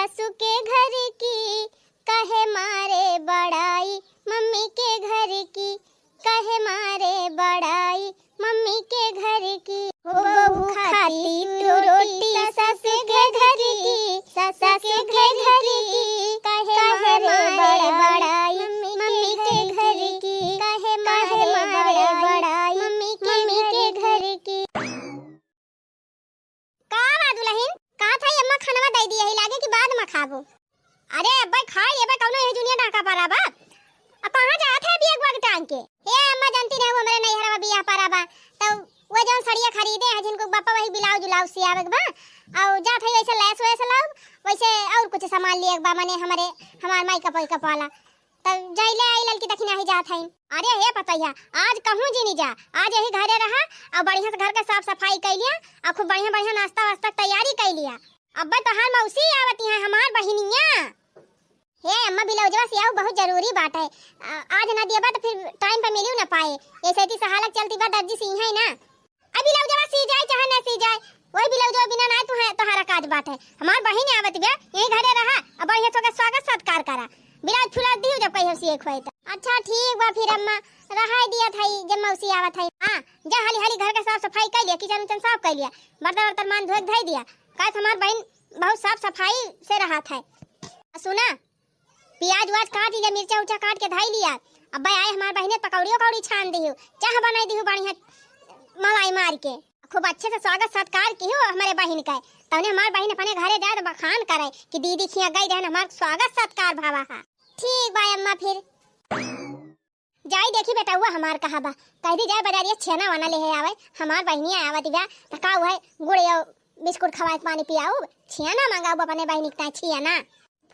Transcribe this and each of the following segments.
सासू के घर की कहे मारे बड़ाई, मम्मी के घर की कहे मारे बड़ाई, मम्मी के घर की। हो बहू खाती तू रोटी सासू के घर की, सासू के घर की कहे मारे बड़ाई, मम्मी के घर की कहे मारे बड़ाई, मम्मी के घर की। का दुल्हन का था अम्मा खाना दे दिए ही लागे कि बाद में खाबो? अरे अब्बा खा लेबे कौनो ये दुनिया ढाका पाराबा। अब कहां जात है बिया गुआ टांग के? ए अम्मा जानती नहीं वो मेरे नहीं हरवा बिया पाराबा तो वो जौन सड़िया खरीदे है जिनको बापा वही ब्लाउज उलाउज सियावे बा और जात है वैसे लेस वैसे लाओ वैसे और कुछ सामान लिए बा मने हमार माई का पाला तब जाइले आई ललकी दखिना ही जात है। अरे हे पतैया आज कहूं जी नहीं जा, आज यही घरे रहा और बढ़िया से घर का साफ सफाई कर लिया और खूब बढ़िया बढ़िया नाश्ता वास्ता तैयारी कर लिया। अब्बा तो हाल मौसी आवती है हमार बहिनिया। हे अम्मा ब्लाउजवा सियाऊ बहुत जरूरी बात है, आज ना दिया बा तो फिर टाइम पे मिलियो ना पाए, ऐसे ही सहालक चलती बा दर्जी सी है ना। अब ब्लाउजवा सी जाए चाहे ना सी जाए वही ब्लाउजवा बिना ना तू है तोहरा काज बात है। हमार बहिन आवत बे यही घरे रहा और बढ़िया से स्वागत सत्कार करा, ब्लाउज फुला दियो जब कहियो सी एक होए त। अच्छा ठीक बा फिर अम्मा रहा दिया थई जब मौसी आवत है। हां जा हाली हाली घर का साफ सफाई कर लिया, किचन उचन साफ कर लिया, बर्तन वर्तन मान धो धई दिया, काहे हमार बहन बहुत साफ सफाई से रहा था। सुना प्याज वाज काट लिया, मिर्चा उचा काट के धाई लिया, अब्बा आए हमार बहने पकौड़ियों कौड़ी छान दियो, चाह बनाई दियो बढ़िया मलाई मार के, खूब अच्छे से स्वागत सत्कार कियो हमारे बहन का। तने हमार बहन अपने घरे जाए तो बखान करे कि दीदी खिया गई रहन हमार स्वागत सत्कार भावा हा। ठीक बा अम्मा फिर जाई देखी बेटा हुआ हमार कहा बा कह दी जाए बाजारिया छेना वाना ले आवे, हमार बहनिया आवत बा त का हुआ गुड़ बिस्कुट खवाए पानी पियाओ, छियाना मंगाओ अपने बहनी का छियाना।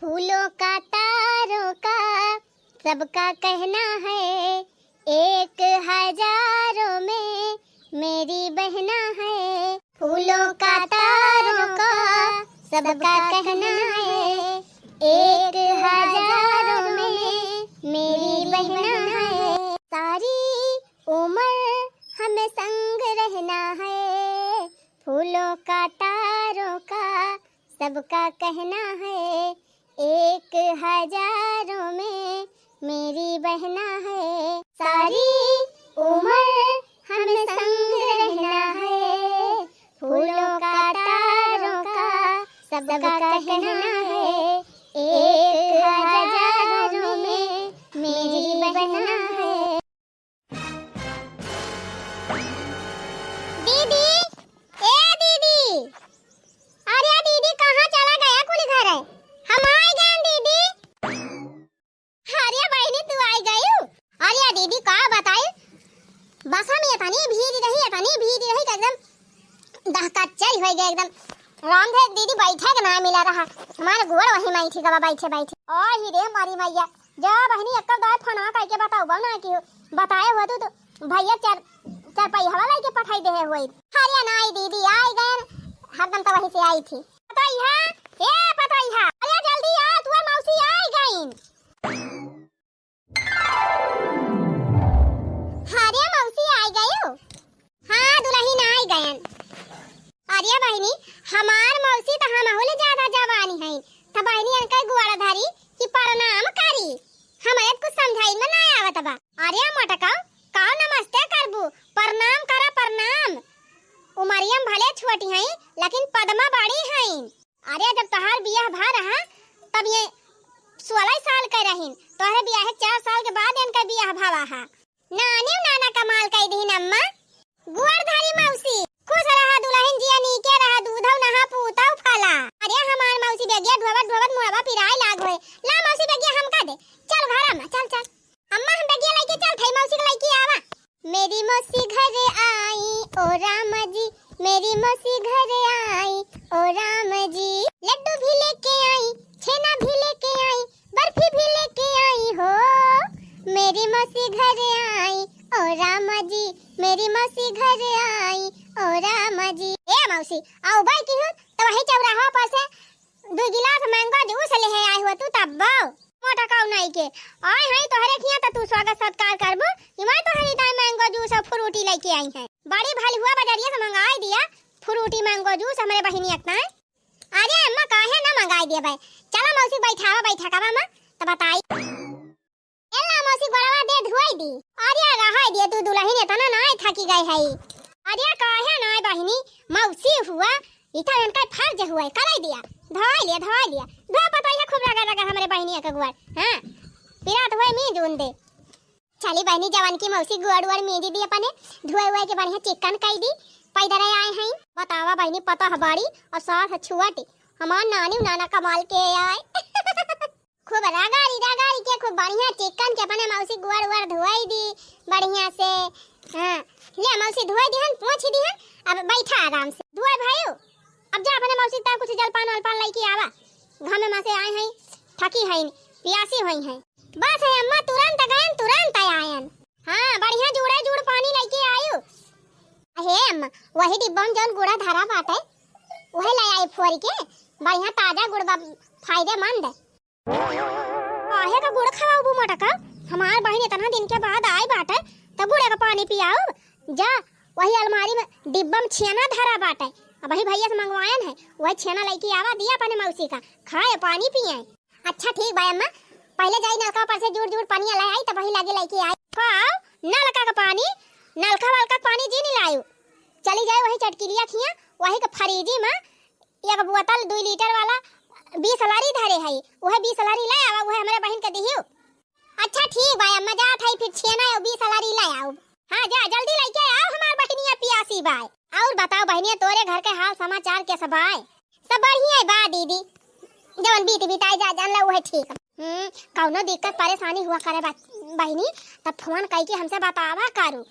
फूलों का तारों का सबका कहना है, एक हजारों में मेरी बहना है। फूलों का तारों का सबका कहना है, एक हजारों में मेरी बहना है। सारी उम्र हमें संग रहना है, फूलों का तारों का सबका कहना है, एक हजारों में मेरी बहना है। सारी उम्र हमें संग रहना है, फूलों का तारों का सबका कहना है, एक हजारों में मेरी बहना है। दीदी ए दीदी, अरे दीदी कहाँ चला गया कुल घर है? हम आ गए दीदी। अरे बहनी तू आ गई? अरे दीदी का बताई बसा में इतनी भीड़ रही एकदम दहका चल हो गया एकदम। राम थे दीदी बैठे के ना मिला रहा, हमारे गोड़ वही माई थी गवा बैठे ओ ही रे मारी मैया जा बहनी एक दाय फोनवा करके बताओ बना कि बताए हो तो भैया चार पैसा वाला के पठाई दे होई। अरे ना दीदी आई गए हरदम तो वही से आई थी। पताई है अरे जल्दी आ तू मौसी आई गईन। अरे मौसी आई गयो? हां दुल्हन आई गयन। अरे बहनी हमार मौसी तो हम होले ज्यादा जवानी है त बहनी अनका गुवाड़ा धारी कि प्रणाम करी, हमारे कुछ समझाई में ना आवत बा। अरे मटका का नमस्ते करबू, प्रणाम करा प्रणाम। उमरियम भले छोटी हैं लेकिन पद्मा बड़ी हैं। अरे जब तोहार बियाह भा रहा तब ये 16 साल के रहीन, तोहरे बियाह 4 साल के बाद इनका बियाह भावा हा। नाना कमाल कई दीन अम्मा। गुआर धारी मौसी खुश रहा दुल्हन जिया नीके रहा, दूधौ नहा पूतौ फला। अरे हमार मौसी बेगिया ढोबत मुड़वा पिराय लाग होए। ला मौसी बेगिया हम का दे चल घर में चल अम्मा हम बेगिया लेके चल थई मौसी के लेके आवा। मेरी मौसी घर आई ओ राम जी, मेरी मौसी घर आई ओ राम जी, लड्डू भी लेके आई, छेना भी लेके आई, बर्फी भी लेके आई हो। मेरी मौसी घर आई ओ राम जी, मेरी मौसी घर आई ओ राम जी। ए मौसी आओ भाई की हो तो वही चौराहा पर से 2 गिलास मैंगो जूस ले आई हो तू तब मोटा काऊ नहीं के आए हैं तोहरे खिया त तू स्वागत सत्कार करबो कि मैं तोहरी दाई मैंगो जूस और फ्रूटी लेके आई है। बड़ी भाली हुआ बाजारिया से मंगाई दिया फ्रूटी मैंगो जूस हमारे बहिनी अतना है। अरे अम्मा काहे ना मंगाई दिए भाई। चला मौसी बैठावा बैठा का मामा त बताई। एला मौसी बड़वा दे धुआई दी। अरे रहाई दिए तू दुल्हन इतना ना थकी गई है। अरे काहे ना बहिनी मौसी हुआ इतना इनका फर्ज हुआ है कराई दिया। धोई लिया धो पता है खूब लगा हमरे बहिनी का गुआर। हां पिरात हुए मी जून दे चली बहनी जवान की मौसी गुआर मेजी दी अपने धुए हुए के बढ़िया चिकन कई दी पैदर आए हैं। बतावा बहनी पता हबाड़ी और साथ छुआटी हमार नानी नाना कमाल के आए खूब रगाड़ी के खूब बढ़िया चिकन के अपने मौसी गुआर धुआई दी बढ़िया से। हां ले मौसी धुआई दी हन पोंछ दी हन। अब बैठा आराम से धुआई भाईओ। अब जा अपने मौसी ता कुछ जलपान वलपान लेके आवा। घर में से आए हैं थकी है प्यासी हुई है। बस है अम्मा तुरंत आयन। हां बढ़िया जुड़ पानी लेके आयो। हे अम्मा वही डिब्बा में जौन गुड़ा धरा बाटे वही ले आई फोरी के बढ़िया ताजा गुड़ फायदेमंद है। काहे का गुड़ खवाओ बू मटका हमार बहन इतना दिन के बाद आई बाटे त गुड़ का पानी पियाओ। जा वही अलमारी में डिब्बा में छेना धरा बाटे अब वही भैया से मंगवायन है वही छेना लेके आवा दिया अपने मौसी का खाए पानी पिए। अच्छा ठीक भाई अम्मा पहले जाई नलका पर से जुड़ पानी ले आई तब वही लगे लेके आई। खाओ नलका का पानी नलका वालका पानी जी नहीं लायो। चली जाए वही चटकिलिया खिया वही का फ्रिज में एक बोतल 2 लीटर वाला 20 लारी धरे है वह 20 लारी ले आवा वह हमरे बहन के दिहियो। अच्छा ठीक भाई अम्मा जा थाई फिर छेना 20 लारी ले आओ। हां जा जल्दी लेके आओ हमार बहनिया पियासी बाय। और बताओ बहनिया तोरे घर के हाल समाचार कैसा बाय। सब बढ़िया है बा दीदी जवन बीताई जा जान ला वह ठीक। कौनो दिक्कत परेशानी हुआ करे बहनी तब फोन कई के हमसे बतावा करू।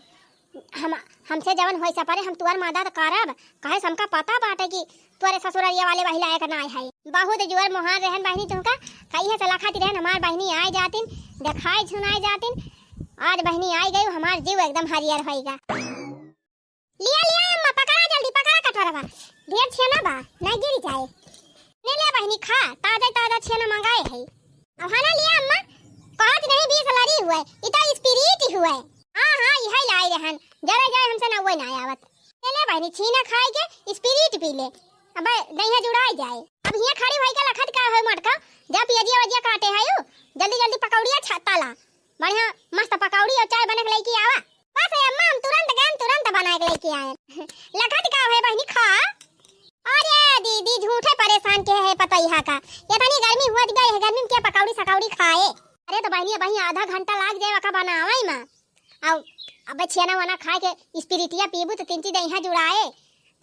हमसे जवन होई सपरे हम तुअर मदद करब कहे हमका पता बाटे कि तोरे ससुररिया वाले बहिला एक ना है। बहुत जोर मोहान रहन बहनी तुमका कई है सलाह खाती रहन हमार बहनी आए जातिन देखाई सुनाई जातिन। आज बहनी आई गई हमार जीव एकदम हरियर होएगा। लिया अम्मा पकड़ा जल्दी पकड़ा कटोरा ढेर छेना बा नहीं गिर जाए। ले ले बहनी खा ताजा छेना मंगाए है। अब खाना लिया अम्मा कहत नहीं 20 लारी हुआ इता स्पिरिट हुआ। हां यही लाई रहन जरा जाए हमसे ना वो ना आवत। ले बहनी छीना खाए के स्पिरिट पी ले अब दहिया जुड़ाई जाए। अब हिया खड़ी होई के लखत का है मटका जा पियजिया वजिया काटे है जल्दी पकौड़िया छत्ता ला बढ़िया मस्त पकौड़ी और चाय बना के लेके आवा। बस है अम्मा हम तुरंत बना के लेके आए। लखत का है बहनी खा। अरे दीदी झूठे परेशान के है पता यहां का इतनी गर्मी हुआ गई है गर्मी में क्या पकौड़ी सकौड़ी खाए। अरे तो बहनी आधा घंटा लाग जाए का बनावई में अब अब छेना वना खा के स्पिरिटिया पीबू तो 3 दहिया जुड़ाए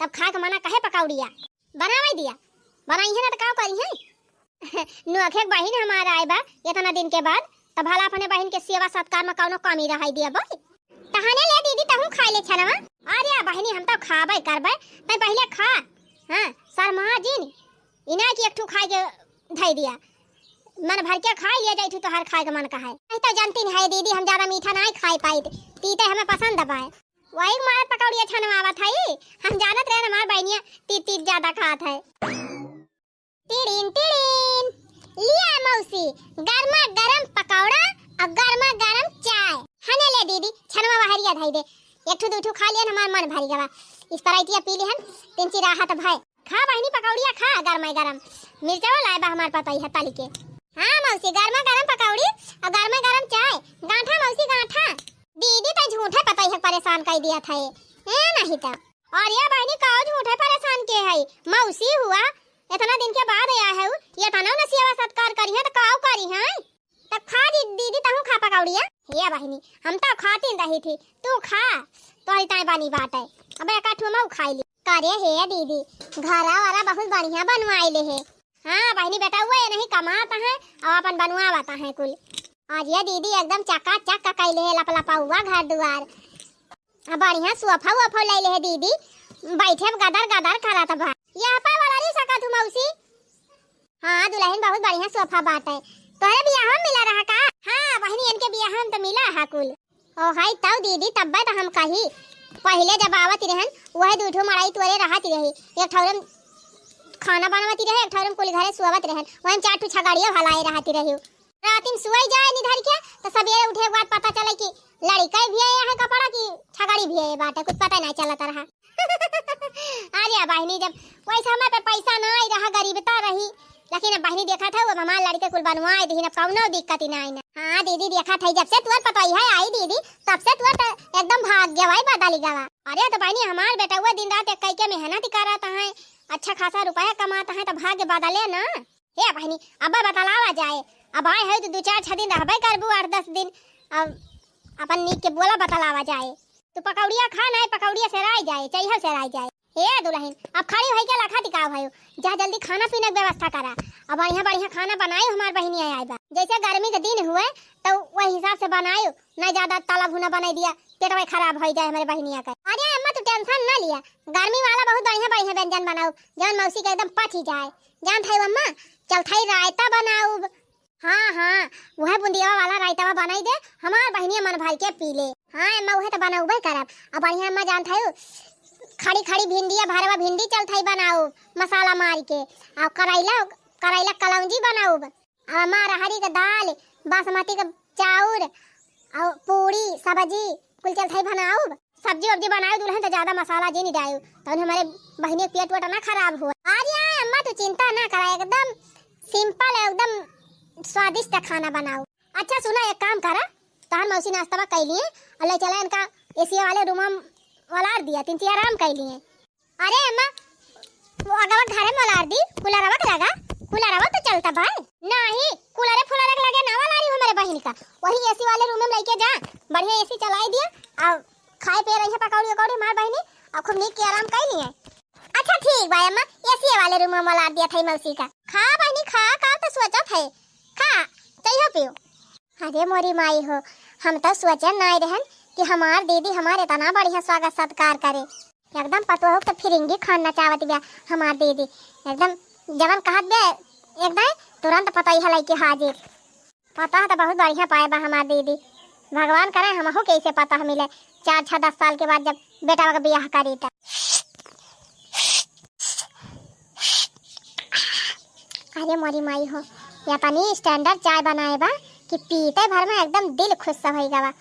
तब खा के मना कहे पकौड़िया बनावई दिया बनाई है ना तो का करी है। नोखे बहन हमारा आए बा इतना दिन के बाद तब भला अपने बहन के सेवा सत्कार में कौनो कमी रहाई दिया बोल तहाने ले दीदी तहू खा ले छनवा। अरे बहनी हम तो खाबे करबे तै पहले खा। हां शर्मा जी इना की एकठू खाए के धई दिया मन भर के खा लिया जाई तो हर खाए के मन का है। नहीं तो जानती नहीं है दीदी हम ज्यादा मीठा नहीं खाई पाई तीते हमें पसंद है। वही मार पकौड़िया छनवावा थाई हम जानत रहे हमार बहनिया तीत ज्यादा खात है। टिड़िन लिया मौसी गरमा गरम पकौड़ा और गरमा गरम चाय। हने ले दीदी छनवा हरिया धाई दे एकठू दूठू खा लियन हमार मन भरी गवा इस तरह पी लिहन 3 राहत भाई। खा बहनी पकौड़िया खा गरमा गरम मिर्चा लाए बा हमार पता है ताली के। हां मौसी गरमा गरम पकौड़ी और गरमा गरम चाय गांठा मौसी गांठा। दीदी तो झूठे पता है परेशान कर दिया था ए नहीं तो। और ये बहनी का झूठे परेशान के है मौसी हुआ इतना दिन के बाद आया है ये तना न सेवा सत्कार करी है तो काऊ करी है तब खा दीदी तहू खा पकौड़िया। ये बहनी हम तो खाती रही थी तू खा तो ताई बानी बात है अब एक आठू मऊ खाई ली करे हे दीदी घरा वाला बहुत बढ़िया बनवाई ले है। हां बहनी बेटा हुआ ये नहीं कमाता है और अपन बनवाता है कुल। आज ये दीदी एकदम चकाचक कैले है लपलपा हुआ घर दुआर बढ़िया सोफा वोफा ले ले है दीदी बैठे गदर करत बा यहाँ पर वाला नहीं सका तू मौसी। हां दुल्हन बहुत बढ़िया सोफा बात है तोरे बियाह में मिला रहा का। हां बहनी इनके बियाह में तो मिला है कुल। ओ हाय तब दीदी तब तो हम कही पहले जब आवत रहन वह दूठो मड़ाई तोरे रहत रही एक ठौरम खाना बनावती रहे एक ठौरम कुल घरे सोवत रहन वहन 4 छगाड़ियो हलाए रहती रही रातिन सुई जाए निधर के तो सवेरे उठे के बाद पता चले कि लड़का भी है कपड़ा की छगाड़ी भी है बाटे कुछ पता नहीं चलता रहा। अरे बहनी जब वैसे हमारे पे पैसा ना आई रहा गरीबता रही, लेकिन अब बहनी देखा था वो हमारे लड़के कुल बनवाए दी, कौनो दिक्कत ही नहीं ना। हाँ दीदी देखा था जब से तुअर पतोई है आई दीदी तब से तुअर एकदम भाग गया भाई बदली गवा। अरे तो बहनी हमार बेटा हुआ दिन रात एक कई के मेहनत कराता है, अच्छा खासा रुपया कमाता है तो भाग्य बदले ना। हे बहनी अब बतलावा जाए, अब आए है तो 2-4 दिन रहबे करबू 8-10 दिन, अब अपन नीक के बोला बतलावा जाए तो पकौड़िया खा ना पकौड़िया से राय जाए चाहिए से राय जाए। हे दुल्हन अब खड़ी होई के लखा टिकाव भयो, जा जल्दी खाना पीने की व्यवस्था करा, अब बढ़िया बढ़िया खाना बनाई हमार बहनी आई बा, जैसे गर्मी के दिन हुए तो वही हिसाब से बनायो, नहीं ज्यादा तला भुना बना दिया पेटवा खराब हो जाए हमारे बहनिया का। अरे अम्मा तू टेंशन ना लिया, गर्मी वाला बहुत बढ़िया बढ़िया व्यंजन बनाओ जान मौसी के एकदम पच ही जाए। जान थाई अम्मा चल थाई रायता बनाओ, हाँ हाँ वह बुंदिया वाला रायता बनाई दे हमार बहनिया मन भाई के पी ले। हाँ अम्मा वह तो बनाऊबे करब, अब बढ़िया अम्मा जान थाई खड़ी खड़ी भिंडी भरवा भिंडी चल थाई बनाओ मसाला मार के, और करैला कलौंजी बनाओ, और हमार हरी का दाल बासमती का चाउर और पूरी सब्जी कुल चल थाई बनाओ, सब्जी वब्जी बनाओ दुल्हन तो ज्यादा मसाला जी नहीं डालो तो हमारे बहनी पेट वेट ना खराब हुआ। अरे अम्मा तू चिंता ना करा, एकदम सिंपल एकदम स्वादिष्ट खाना बनाओ। अच्छा सुना एक काम करा, तोहर मौसी नाश्ता कर लिए और ले चला इनका एसी वाले रूम वाला दिया 3 आराम कर लिए। अरे अम्मा वो अगवा घरे मलार दी कूलरवा के लगा, कूलरवा तो चलता भाई नहीं कूलरे फुलरे लगे ना वाला रही हमारे बहन का, वही एसी वाले रूम में लेके जा बढ़िया एसी चलाई दिया और खाए पे रही पकौड़ी वकौड़ी मार बहनी और खूब नीक के आराम कर लिए। अच्छा ठीक भाई अम्मा एसी वाले रूम में मलार दिया था मौसी का, खा बहनी खा का तो सोचा थे खा चाहिए पियो। अरे मोरी माई हो हम तो सोचे नहीं रहन कि हमार दीदी हमारे इतना बढ़िया स्वागत सत्कार करे, एकदम पतो हो तो फिरिंगी खाना चाहत बिया हमार दीदी, एकदम जवन कहत बे एकदम तुरंत पता ही हलाई के हाजिर, पता है तो बहुत बढ़िया पाए बा हमार दीदी, भगवान करे हमहू कैसे पता मिले 4-6-10 साल के बाद जब बेटा का ब्याह करी त। अरे मोरी माई हो या तनी स्टैंडर्ड चाय बनाए बा कि पीते भर में एकदम दिल खुश हो गवा,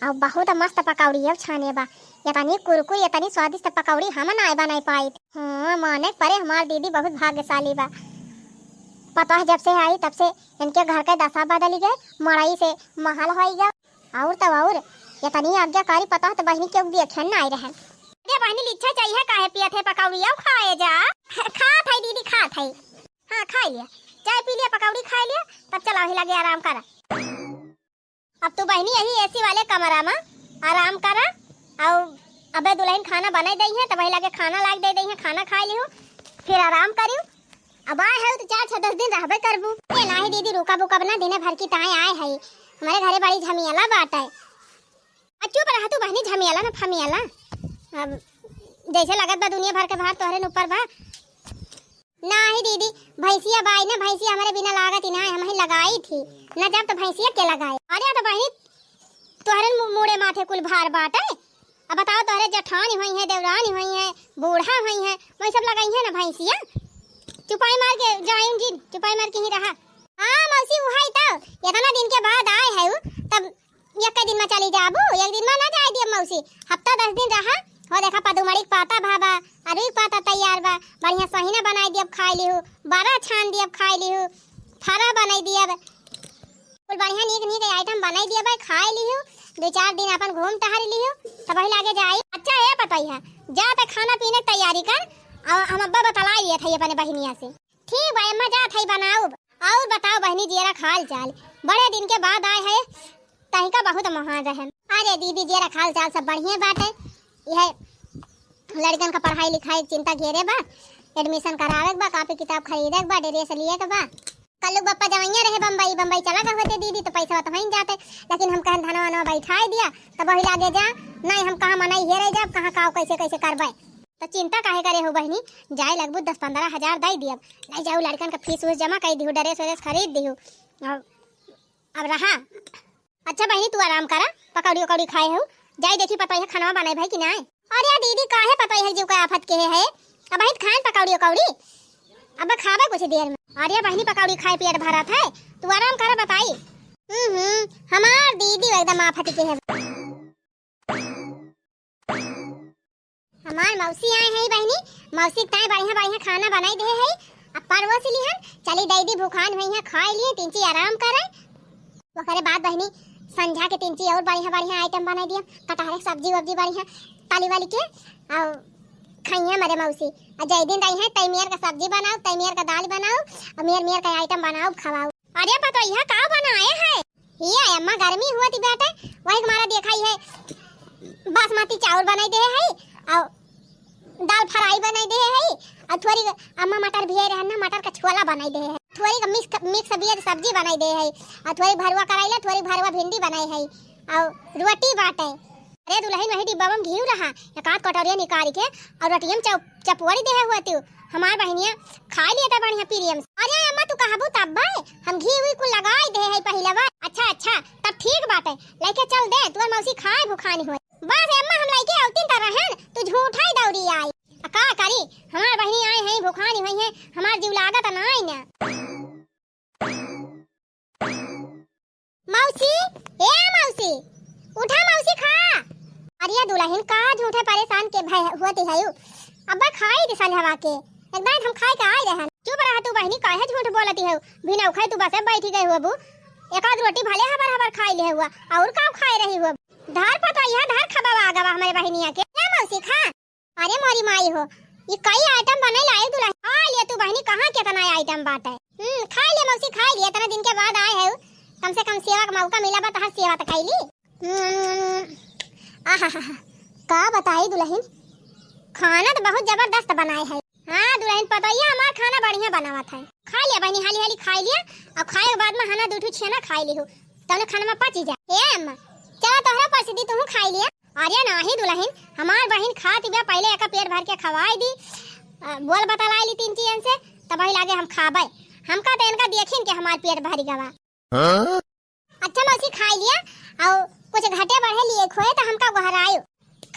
और बहुत मस्त पकौड़ी अब छाने बा, या तनी कुरकुर या तनी स्वादिष्ट पकौड़ी हम ना बनाई पाई। हाँ माने परे हमार दीदी बहुत भाग्यशाली बा, पता है जब से आई तब से इनके घर के दशा बदल गए, मड़ई से महल हो गया, और तो और या तनी आज्ञाकारी पता है तो बहनी के भी खेल ना आई रहे। अरे बहनी लिच्छा चाहिए काहे पिया थे पकौड़ी अब खाए जा खा थाई दीदी खा थाई, हाँ खा लिया चाय पी लिया पकौड़ी खा लिया तब चला ही लगे आराम करा। अब तो बहनी यही एसी वाले कमरा में आराम करा, और अबे दुल्हन खाना बना दई है तो वही लगे खाना लाग दे दई है, खाना खा लियो फिर आराम करियो। अब आए है तो 4-6-10 दिन रहबे करबू। ए नाही दीदी रुका बुका बना दिन भर की ताए आए है हमारे घरे बड़ी झमियाला बात है। चुप रहा तू बहनी झमियाला ना फमियाला, अब जैसे लगत बा दुनिया भर के भार तोहरे ऊपर बा। नहीं दीदी भैंसिया बाई ना भैंसिया हमारे बिना लागत ही ना हम ही लगाई थी ना, जब तो भैंसिया के लगाए। अरे तो बहनी तोहरे मुड़े माथे कुल भार बाट है, अब बताओ तोहरे जठानी हुई है देवरानी हुई है बूढ़ा हुई है वही सब लगाई है ना भैंसिया, चुपाई मार के जाऊं जी चुपाई मार के ही रहा। हाँ मौसी वही तो इतना दिन के बाद आए है तब एक दिन में चली जाबू, एक दिन में ना जाए दिया मौसी, हफ्ता 10 दिन रहा हो देखा पदुमड़ी पाता भाबा अरे पाता तैयार बा बढ़िया सहीना बनाई दिया खाई लिहू, बारा छान दिया खाई लिहू, फरा बनाई दिया कुल बढ़िया नीक नीक आइटम बनाई दिया भाई खाई लिहू, 2-4 दिन अपन घूम टहल लिहू तब वही लागे जाई। अच्छा है पता है जा पे खाना पीने की तैयारी कर, और हम अब्बा बतला लिए थे अपने बहनिया से। ठीक भाई अम्मा जा थई बनाओ, और बताओ बहनी जीरा खाल चाल बड़े दिन के बाद आए है तही का बहुत महान रहे। अरे दीदी जीरा खाल चाल सब बढ़िया बात है, यह लड़कन का पढ़ाई लिखाई चिंता घेरे बा, एडमिशन करावे बा, कॉपी किताब खरीदे बा, ड्रेस लिए के बा। कल लोग बप्पा जवैया रहे बम्बई चला का होते दीदी तो पैसा तो वहीं जाते, लेकिन हम कहन धनवा वनवा बैठाई दिया तब वही लागे जा नहीं हम कहाँ मनाई हेरे जब कहाँ का कैसे कैसे करबे, तो चिंता काहे करे हो बहनी जाए लगभग 10-15 हजार दे दियब, नहीं जाऊ लड़कन का फीस उस जमा कर दिहू, ड्रेस व्रेस खरीद दिहू। अब रहा अच्छा बहनी तू आराम करा पकौड़ी वकौड़ी खाए हो, जाई देखी पता है खाना बनाए भाई कि नहीं। अरे दीदी काहे पता है जो का आफत के है, अब भाई खान पकौड़ी वकौड़ी अब खावे कुछ देर में। अरे बहनी पकौड़ी खाए पेट भरा था तू आराम करा बताई। हमार दीदी एकदम आफत के है। हमार मौसी आए है बहनी, मौसी ताए बढ़िया बढ़िया खाना बनाई दे है। अब परवो से लिहन चली दैदी भूखान हुई है, खाई लिए तीन ची आराम करे। ओकरे बाद बहनी संझा के तीन ची और बढ़िया बढ़िया आइटम बनाई दिया, कटहरे सब्जी वब्जी बढ़िया ताली वाली के और खाइए मेरे मौसी। और जय दिन रही है तैमियर का सब्जी बनाओ, तैमियर का दाल बनाओ और मियर मियर का आइटम बनाओ खवाओ। अरे पतो यह का बनाए है? ये अम्मा गर्मी हुआ थी बेटे, वही हमारा देखा है बासमती चावल बनाई दे है और दाल फ्राई बनाई दे है और थोड़ी अम्मा मटर भी रहना, मटर का छोला बनाई दे है, थोड़ी का मिक्स बिया सब्जी बनाई दे है और थोड़ी भरवा कराइला, थोड़ी भरवा भिंडी बनाई है और रोटी बाटे। अरे दुल्हन वही डिब्बा में घी रहा, एक आध कटोरिया निकाल के और रोटियम चपवड़ी दे हुआ तू हमार बहनिया खा लिए था बढ़िया पीरियम। अरे अम्मा तू कहबू तब भाई हम घी हुई कुल लगाई दे है पहला बार। अच्छा तब ठीक बाटे, लेके चल दे तू मौसी खाए भूखानी हो। बस अम्मा हम लेके औतिन त रहन, तू झूठा ही दौड़ी आई। का करी हमार बहनी आए हैं भूखानी हुई है, हमार जीव लागत ना आई ना। मौसी ए मौसी उठा मौसी खा। अरे दुल्हन का झूठे परेशान के भाई होती है अब्बा खाई दे साल हवा के एकदम हम खाए के आए रहन। चुप रहा तू बहनी काहे झूठ बोलती है, बिना खाए तू बस बैठी गई हो बू, एक आध रोटी भले हबर हबर खाई ले हुआ और का खाए रही हो। धार पता यह धार खबावा आगा हमारे बहनिया के क्या मौसी खा। अरे मोरी माई हो ये कई आइटम बने लाए दुल्हन, खा लिया तू बहनी कहां कितना आइटम बाटे। खा लिया मौसी खा लिया, इतना दिन के बाद आए है कम से कम सेवा का मौका मिला बा तो हर सेवा तो खाई ली। आहा का बताई दुल्हन खाना तो बहुत जबरदस्त बनाए है। हाँ दुल्हन पता ही हमारा खाना बढ़िया बनावा था। खा लिया बहनी हाली हाली खा लिया और खाए के बाद में हना दूठू छेना खा ली हो तने खाना में पची जा। ए अम्मा चला तोहरा परसिदी तू खाई लिया। अरे नाही दुल्हन हमार बहन खाती बा पहले एक पेट भर के खवाई दी, बोल बतलाई ली तीन चीजन से तब ही लागे हम खाबे, हमका तो इनका देखिन के हमार पेट भरी गवा। अच्छा मौसी खा लिया और कुछ घटे बढ़े लिए खोए तो हमका गहरायो।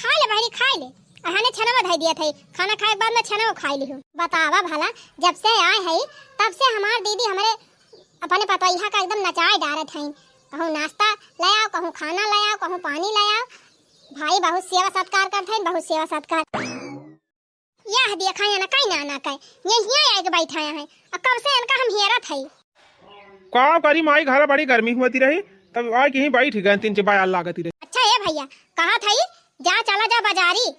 खा ले बहनी खा ले, अहाने छना धई दिया थे, खाना खाए के बाद में छना खाई ली हूं। बतावा भला जब से आए है तब से हमार दीदी हमारे अपने पतोइहा का एकदम नचाए डारत हैं, कहूं नाश्ता ले आओ, कहूं खाना ले आओ, कहूं पानी ले आओ। भाई बहुत सेवा सत्कार करते हैं, बहुत सेवा सत्कार। यह देखा है ना कहीं ना कहीं यहीं आके बैठा है और कब से इनका हम हेरा थे। का करी माई घर बड़ी गर्मी होती रही तब आ के ही बैठ गए तीन चार बार लागती रही। अच्छा है भैया कहा था जा चला जा बाजारी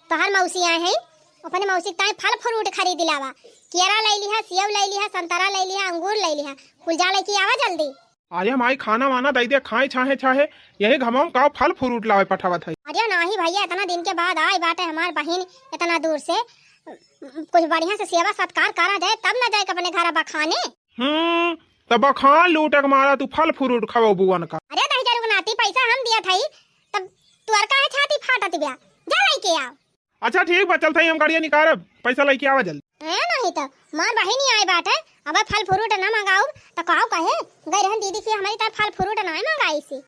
तो हर मौसी आए हैं, अपने मौसी ताई फल फ्रूट खरीद लावा, केरा ले लिहा, सेब ले लिहा, संतरा ले लिहा, अंगूर ले लिहा, कुल जा लेके आवा जल्दी। अरे माई खाना वाना दे दे खाए छाहे छाहे यही घमाऊ का फल फ्रूट लावे पठावा था। अरे नहीं भैया इतना दिन के बाद आए बाटे हमार बहन इतना दूर से, कुछ बढ़िया से सेवा सत्कार करा जाए तब ना जाए अपने घर बखाने। तब खान लूटक मारा तू फल फ्रूट खाओ बुवन का। अरे दही जरूर नाती पैसा हम दिया था तब तुअर का है छाती फाटत ब्या जा लेके आओ। अच्छा ठीक बा चलता हम गाड़िया निकारब पैसा लेके आवा जल्दी। नहीं तो मार बहन ही आए बाटे अब फल फ्रूट ना मंगाऊ तो काऊ कहे गई रहन दीदी से हमारी तरफ फल फ्रूट ना मंगाई सी।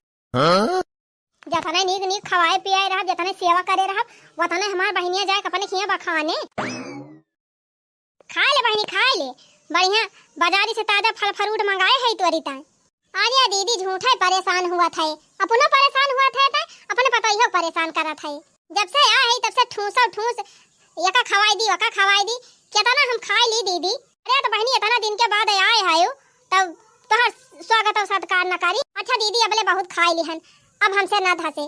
जतने नीक नीक खवाए पियाए रहा, जतने सेवा करे रहा, वतने हमार बहनिया जाए अपने खिया बखाने। खा ले बहनी खा ले बढ़िया बाजारी से ताजा फल फ्रूट मंगाए है तोरी ताई। अरे दीदी झूठे परेशान हुआ था, अपनो परेशान हुआ था अपने पतोइयो परेशान करा था। जब से आ है तब से ठूस यका खवाई दी वका खवाई दी कितना हम खा ली दीदी। अरे तो बहनी इतना दिन के बाद आए है तब तोहर स्वागत और सत्कार न करी। अच्छा दीदी अबले बहुत खाई लिहन अब हमसे ना धसे,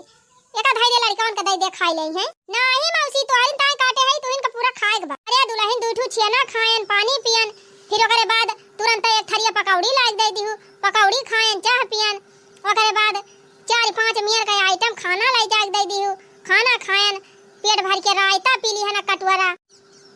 एका धैर्य लड़कन का दे खाई ले हैं। नहीं मौसी तोहरी ताई काटे है तू इनका पूरा खाए के बा। अरे दुल्हन दूठू छेना खाएन पानी पियन फिर ओकरे बाद तुरंत एक थरिया पकौड़ी लाग दे दी हूं, पकौड़ी खाएन चाह पियन ओकरे बाद 4-5 मियर का आइटम खाना लाई जाग दे दी हूं, खाना खाएन पेट भर के रायता पी ली है ना कटोरा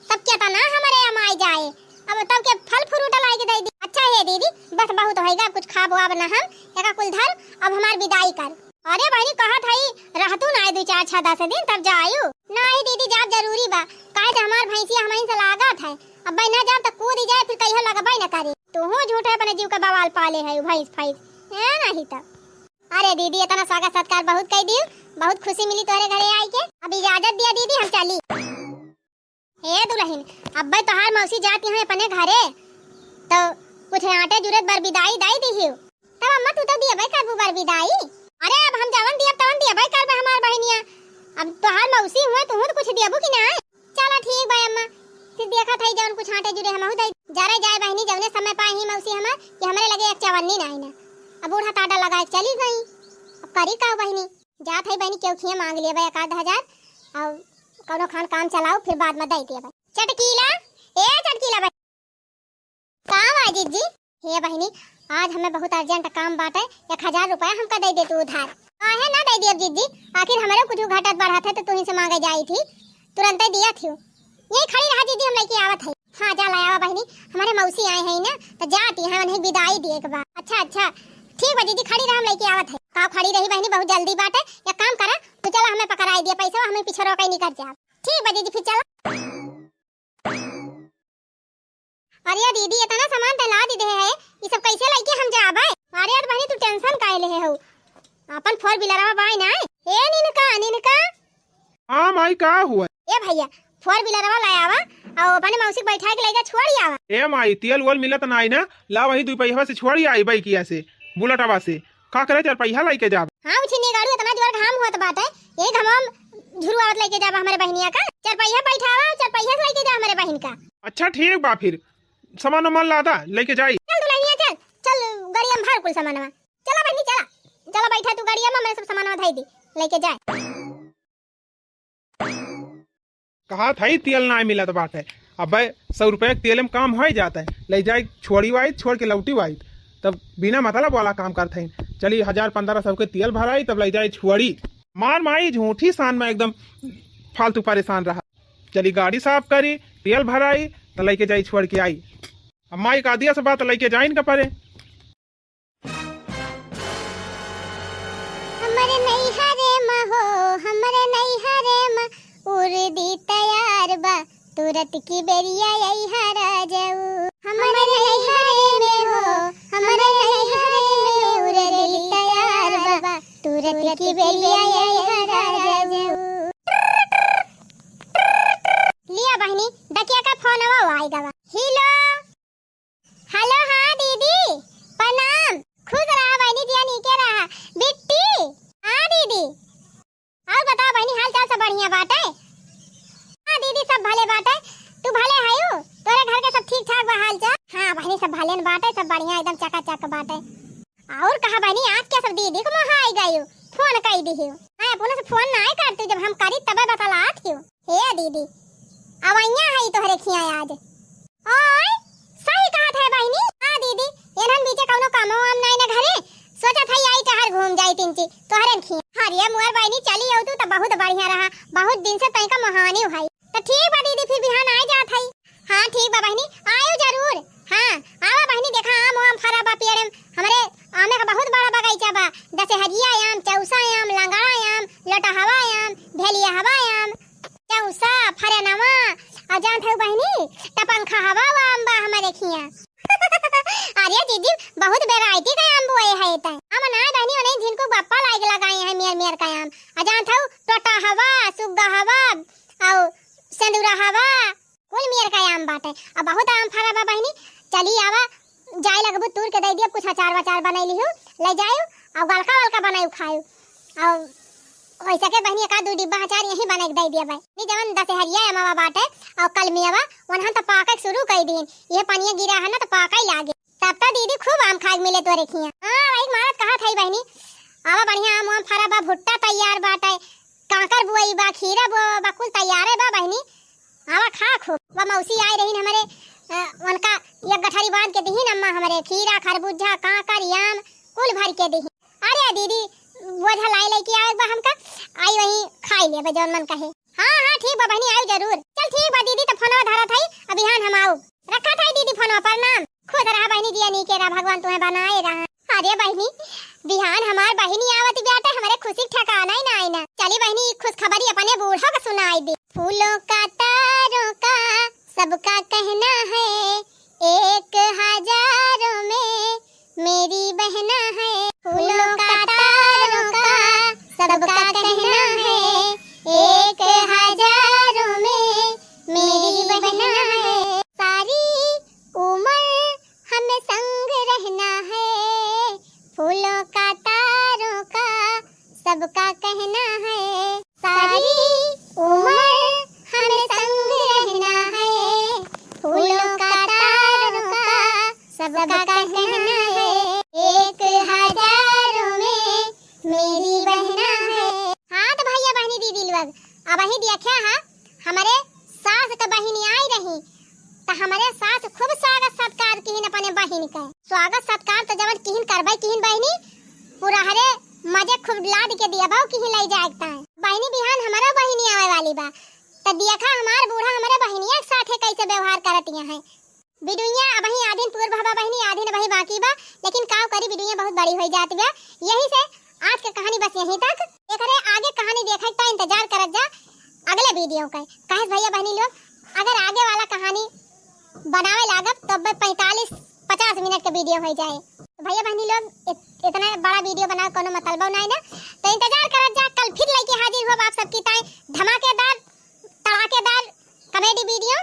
तब क्या ना हमारे अमाई जाए अब तब के फल फ्रूट लाई के दे दी। अच्छा है दीदी बस बहुत होएगा कुछ खा बुआ ना हम एका कुल धर अब हमार विदाई कर। अरे बहनी कहा था रहतू ना 2-4-6-10 दिन तब जायू। नहीं दीदी जाब जरूरी बा काहे हमार भैंसिया हमइन से लागत है, अब ना जाब त कूद जाए फिर कहियो लगबई न करे। तू हो झूठे अपने जीव का बवाल पाले है भैंस फैस है नहीं त। अरे दीदी इतना स्वागत सत्कार बहुत कह दी, बहुत खुशी मिली तोरे घरे आई के। अब इजाजत दिया दीदी हम चली। हे दुल्हन अब तोहार मौसी जाती है अपने घरे तो कुछ आटे जुरत बर विदाई दाई दी हो तब अम्मा तू तो दिया भाई करबू बर विदाई। अरे अब हम जवन दिया तवन दिया भाई करबे हमार बहनिया अब तोहार मौसी हुआ तू तो कुछ देबू कि ना? चला ठीक बा अम्मा, फिर देखा थई जौन कुछ आटे जुड़े हमहु दई जरा जाए बहनी जौने समय पाई ही मौसी हमर कि हमरे लगे एक चवन्नी ना आईना। अब बूढ़ा ताड़ा लगा के चली गई, अब करी का बहनी? जा थई बहनी केउ खिया मांग लेबे 1-1000 और कौनो खान काम चलाओ फिर बाद में दई देबे। चटकीला ए चटकीला भाई काम आ जीजी। हे बहनी आज हमें बहुत अर्जेंट काम बाटे, 1000 रुपया हमका दे दे तू उधार। काहे ना दे दिए जीजी, आखिर हमारे कुछ घटत बढ़त है तो तू ही से मांगे जाई थी, तुरंत ही दिया थी। यही खड़ी रहा जीजी, हम लेके आवत है। हां जा लाया बहनी, हमारे मौसी आए हैं ना तो जाती है उन्हें विदाई दिए के बाद। अच्छा ठीक बा जीजी, खड़ी रहा हम लेके आवत है। का खड़ी रही बहनी, बहुत जल्दी बाटे, एक काम करा तू चला हमें पकड़ाई दिए पैसा, हमें पीछे रोके नहीं कर जा। ठीक बा जीजी फिर चला। अरे दीदी इतना सामान तो ला दी दे है, ये सब कैसे लेके हम जाबे? अरे यार बहनी तू टेंशन काहे ले हो, अपन 4 व्हीलरवा बाई ना। ए निनका हां माई का हुआ? ए भैया 4 व्हीलरवा लायावा और अपने मौसी बैठा के लेके छोड़ी आवा। ए माई तेल वोल मिलत ना आई ना, ला वही 2 पैसा से छोड़ी आई बाई किया से बुलेटवा से का करे 4 पैसा लेके जा। हां उछनी गाड़ी इतना जोर घाम हुआ तो बात है, ये घाम झुरवावत लेके जाबा हमारे बहनिया का। 4 पैसा बैठावा, 4 पैसा से लेके जा हमारे बहन का। अच्छा ठीक बा, फिर सामान मन लादा लेके जाई। चल दुल्हनिया चल गाड़िया में भर कुल सामानवा। चला बहनी चला बैठा तू गाड़िया में, मेरे सब सामानवा धई दी लेके जाए। कहा था ही तेल ना मिलत बाटे, अब 100 रुपये तेल में काम हो जाता है, ले जाए छोड़ी वाई छोड़ के लौटी वाई तब बिना मतलब वाला काम करते हैं। चली 1000-1500 के तेल भराई तब ले जाए छोड़ी। मार माई झूठी शान में एकदम फालतू परेशान रहा। चली गाड़ी साफ करी, तेल भराई तो लेके जाई छोड़ के आई। अब माई का दिया से बात लेके जाए इनका परे। हमरे नैहरे में उर्दी तैयार बा, तुरत की बेरिया यही हरा जाऊ। हमरे नैहरे में हो, हमरे नैहरे में उर्दी तैयार बा, तुरत की बेरिया यही हरा जाऊ। लिया बहनी दकिया का फोनवा आएगा। हेलो हाँ दीदी प्रणाम, खुश रहा बहनी जी, नीके रहा बिट्टी। हाँ दीदी और बता बहनी हाल चाल सब बढ़िया बात है? हाँ दीदी सब भले बात है, तू भले है? तोरे घर के सब ठीक ठाक बा हाल चाल? हाँ बहनी सब भले बात है, सब बढ़िया एकदम चकाचक बात है। और कहा बहनी आज क्या सब दीदी को मोह आई गई फोन कई दी हो? मैं अपने से फोन ना करती, जब हम करी तबे बतलात क्यों? हे दीदी अब अइया है तोहरे खिया आज। ओए सही कहा थे बहनी। हां दीदी एनन बीचे कौनो कामो आम नहीं ना घरे, सोचा था आई टहर घूम जाई तिनची तोहरे खिया। हरिया मुअर बहनी चली आउ तू तो बहुत बढ़िया रहा, बहुत दिन से तई का महानी भाई। तो ठीक बा दीदी फिर बिहान आ जात हई। हां ठीक बा बहनी आयो जरूर। हां आवा बहनी, देखा आम फरा बा पेड़ में, हमरे आमे का बहुत बड़ा बगीचा बा, जैसे हरिया आम, चौसा आम, लंगड़ा आम, लटहवा आम, भेलिया हवा आम, चौसा फरनवा और जान थे बहनी टपनखा हवा आम बा हमारे खिया। अरे दीदी बहुत वैरायटी का आम बोए है तय। हम ना बहनी उन्हें जिनको बप्पा लाइक लगाए हैं मेर का आम। जान थे टोटा हवा, सुग्गा हवा और संदूरा हवा, कुल मेर का आम बाटे। अब बहुत आम फरा बा बहनी, चली आवा जाय लगबू तूर के दे दियो, कुछ अचार बनैली हो ले जायो और गलका बनायो खायो। और वैसा के बहनी का 2 डिब्बा अचार यही बना के दे दिया भाई। नी जवन दशहरिया अमावा बाटे और कल मेवा वनहन त पाके शुरू कर दीन, ये पानी गिरा है ना तो पाका ही लागे। तब तक दीदी खूब आम खाए मिले तोरे खिया। हां भाई मारत कहा थई बहनी आवा बढ़िया आम फरा बा, भुट्टा तैयार बाटे, काकर बुआई बा, खीरा बुआ बा, कुल तैयार है बा बहनी। आवा खा खूब। वा मौसी आई रही हमारे उनका एक गठरी बांध के दही अम्मा, हमारे खीरा खरबूजा काकर आम कुल भर के दही। अरे दीदी बोझा लाई लेके आए बा हमका, आई वही खाई ले जौन मन कहे। हां ठीक बा बहनी आऊ जरूर। चल ठीक बा दीदी तो फोनवा धरा थई, अब बिहान हम आऊ। रखा थई दीदी फोनवा, प्रणाम। खुद रहा बहनी जी, नीके रहा, भगवान तुम्हें बनाए रहा। अरे बहनी बिहान हमार बहनी आवत बेटा, हमारे खुशी ठिकाना ही ना आई ना। चली बहनी खुश खबरी अपने बूढ़ों को सुनाई दी। फूलों का तारों का सबका कहना है, 1000 में मेरी बहना है। फूलों का तारों का सबका कहना है, 1000 में मेरी बहना है। सारी उम्र हमें संग रहना है, फूलों का तारों का सबका कहना है। सारी सबका कहना है, 1000 में मेरी बहना है। हाँ तो भैया बहनी दीदी लोग अब ही देखा है हमारे सास के बहनी आई रही तो हमारे सास खूब स्वागत सत्कार किहिन अपने बहन का। स्वागत सत्कार तो जब किहिन करबै किहिन बहनी पूरा हरे मजे खूब लाद के दिया बाऊ किहिन ले जाता है। बहनी बिहान हमारा बहनी आवे वाली बा तो देखा हमार बूढ़ा हमारे बहनिया के साथे कैसे व्यवहार करतिया है। बिडुइया अब ही आधीन पूर्व भाबा बहनी आधीन वही बाकी बा लेकिन का करी बिडुइया बहुत बड़ी हो जाती बा। यही से आज के कहानी बस यहीं तक। एकरे आगे कहानी देखे तो इंतजार करत जा अगले वीडियो का। कहे भैया बहनी लोग अगर आगे वाला कहानी बनावे लागब तो 45-50 मिनट का वीडियो हो जाए तो भैया बहनी लोग इतना बड़ा वीडियो बना कोनो मतलब नहीं ना तो इंतजार करत जा। कल फिर लेके हाजिर हो आप सबकी ताई धमाकेदार तड़ाकेदार कॉमेडी वीडियो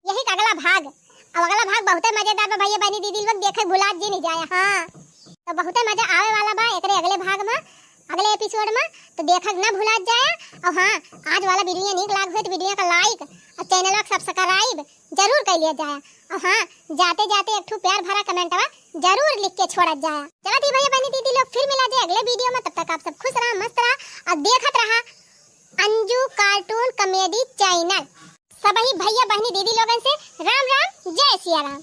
यही का अगला भाग। अब अगला भाग बहुत मजेदार बा भैया बहनी दीदी लोग देखे भुला जी नहीं जाए। हाँ तो बहुत मजा आवे वाला बा एकरे अगले भाग में अगले एपिसोड में तो देखक ना भुला जाए। और हाँ आज वाला वीडियो नीक लाग हो तो वीडियो का लाइक और चैनल को सब्सक्राइब जरूर कर लिया जाए। और हाँ जाते जाते एक ठो प्यार भरा कमेंटवा जरूर लिख के छोड़ जाए। चलो दी भैया बहनी दीदी लोग फिर मिला जाए अगले वीडियो में। तब तक आप सब खुश रहा मस्त रहा और देखत रहा अंजू कार्टून कॉमेडी चैनल। सब ही भैया बहनी दीदी लोगन से राम राम जय सिया राम।